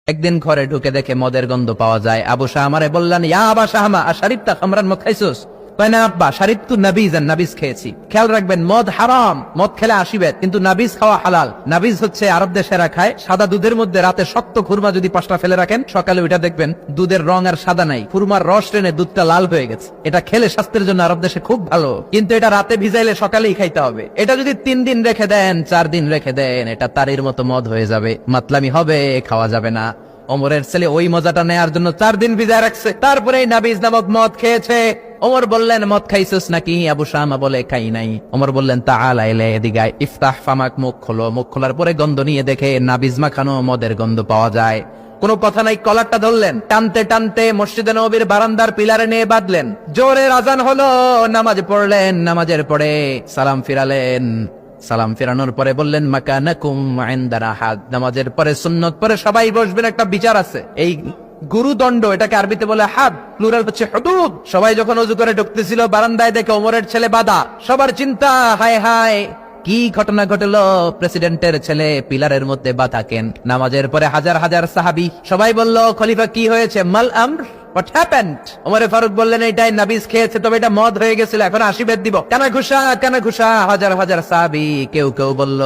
একদিন ঘরে ঢুকে দেখে মদের গন্ধ পাওয়া যায়। আবু শাহমারে বললেন, ইয়া আবা শাহমা আশারিবতা খামরান মদ খাইছস? কয় না আব্বা, শারিবতু নাবিজান, নাবিজ খেয়েছি। খেয়াল রাখবেন, মদ হারাম, মদ খেলে আসিবেন, কিন্তু নাবিজ খাওয়া হালাল। নাবিজ হচ্ছে আরব দেশেরা খায়, সাদা দুধের মধ্যে রাতে শক্ত খুরমা যদি 5টা ফেলে রাখেন, সকালে ওইটা দেখবেন দুধের রং আর সাদা নাই, খুরমার রস টেনে দুধটা লাল হয়ে গেছে। এটা খেলে স্বাস্থ্যের জন্য আরব দেশে খুব ভালো, কিন্তু এটা রাতে ভিজাইলে সকালেই খাইতে হবে। এটা যদি 3 দিন রেখে দেন, 4 দিন রেখে দেন, এটা তারির মতো মদ হয়ে যাবে, মাতলামি হবে, খাওয়া যাবে না। ওমরের ছেলে ওই মজাটা নেয়ার জন্য 4 দিন ভিজায় রাখছে, তারপরে নাবিজ নামক মদ খেয়েছে। ওমর বললেন, মদ খাইছিস নাকি? আবু শামা বলে, খাই নাই। ওমর বললেন, তাআলা ইলা এদিকে, ইফতাহ ফামাক, মুখ খোলো। মুখ খোলার পরে গন্ধ নিয়ে দেখে নাবিজ মাখানো মদের গন্ধ পাওয়া যায়। কোনো কথা নাই, কলারটা ধরলেন, টানতে টানতে মসজিদে নববীর বারান্দার পিলারে নিয়ে বাঁধলেন। জোরে আযান হলো, নামাজ পড়লেন, নামাজের পরে সালাম ফিরালেন। সালাম ফেরানোর পরে বললেন, মাকানাকুম ইনদানা হাদ। নামাজের পরে সুন্নত পরে সবাই বসবেন, একটা বিচার আছে। এই গুরুদণ্ড, এটাকে আরবিতে বলে হাদ, প্লুরাল হচ্ছে হুদুদ। সবাই যখন ওযু করে ঢুকতেছিল, বারান্দায় দেখে ওমরের ছেলে বাধা। সবার চিন্তা, হায় হায় কি ঘটনা ঘটলো, প্রেসিডেন্টের ছেলে পিলারের মধ্যে বাধা কেন? নামাজের পরে হাজার হাজার সাহাবী সবাই বলল, খলিফা কি হয়েছে? মাল আমর, হোয়াট হ্যাপেন্ড? ওমর ফারুক বললেন, এটাই নাবিজ খেয়েছে, তবে এটা মদ হয়ে গেছিল, এখন আশীর্বাদ দিব। কানা ঘুষা, কানা ঘুষা। হাজার হাজার সাহাবী, কেউ কেউ বলল,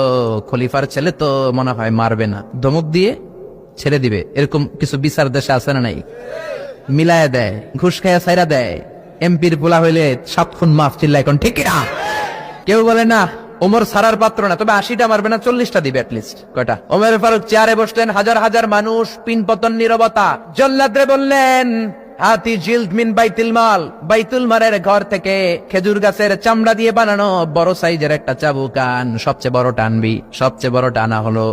খলিফার ছেলে তো মনে হয় মারবে না, ধমক দিয়ে ছেড়ে দিবে। এরকম কিছু বিচার দেশে আছে না নাই? মিলায় দেয়, ঘুষ খাইয়া ছাইরা দেয়। এমপির পোলা হইলে 7 খুন মাফ, চিল্লা এখন ঠিক না? কেউ বলে না, ওমর সারার পাত্র না, তবে 80টা মারবে না, 40টা দিবে অ্যাটলিস্ট। কয়টা? ওমর ফারুক চেয়ারে বসলেন, হাজার হাজার মানুষ, পিনপতন, নীরবতা। জল্লাদরে বললেন, হাতি জিলদ মিন বাইতুল মাল, বাইতুল মালের ঘর থেকে খেজুর গাছের চামড়া দিয়ে বানানো বড় সাইজের একটা চাবুক আন, সবচেয়ে বড় টানবি। সবচেয়ে বড় টানা হলো।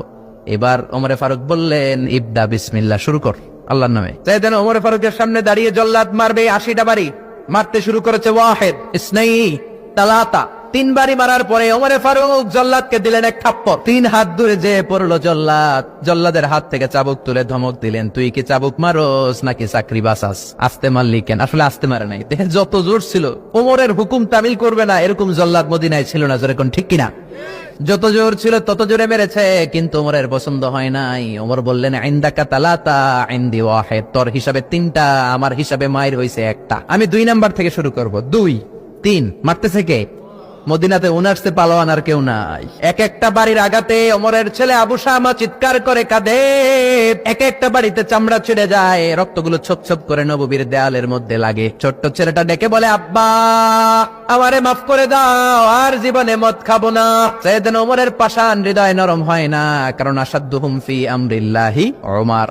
এবার ওমরে ফারুক বললেন, ইবদা বিসমিল্লাহ, শুরু কর আল্লাহর নামে। তাই দেন ওমরে ফারুকের সামনে দাঁড়িয়ে জল্লাদ মারবে 80টা বাড়ি। মারতে শুরু করেছে, ওয়াহিদ, ইসনাইনি, তালাতা। 3 বাড়ি মারার পরে ওমরে ফারুক জল্লাদকে দিলেন এক থাপ্পড়। 3 হাত দূরে যে পড়লো জল্লাদ। জল্লাদের হাত থেকে চাবুক তুলে ধমক দিলেন, তুই কি চাবুক মারোস নাকি চাকরি বাঁচাস? আস্তে মারলি কেন? আসলে আস্তে মারে নাই, দেহে যত জোর ছিল। ওমরের হুকুম তামিল করবে না এরকম জল্লাদ মদিনায় ছিল না, যেরকম ঠিক কিনা? যত জোর ছিল তত জোরে মেরেছে, কিন্তু ওমরের পছন্দ হয় নাই। ওমর বললেন, ইনদাকা তালাতা ইনদি ওয়াহিদ, তোর হিসাবে 3টা, আমার হিসাবে মায়ের হইছে 1টা। আমি 2 নাম্বার থেকে শুরু করব। 2, 3। মারতেছে কে? মদিনাতে উনারসে পালোয়ান আর কেউ নাই। এক একটা বাড়ির আগাতে ওমরের ছেলে আবু শামা চিৎকার করে কাঁদে। এক একটা বাড়িতে চামড়া ছিঁড়ে যায়, রক্তগুলো ছোপ ছোপ করে নববীর দেয়ালের মধ্যে লাগে। ছোট্ট ছেলেটা ডেকে বলে, আব্বা আমারে মাফ করে দাও, আর জীবনে মদ খাবো না। সাইয়েদনা ওমরের পাষাণ হৃদয় নরম হয় না, কারণ আসাদ্দুহুম ফি আমরিল্লাহি ওমর।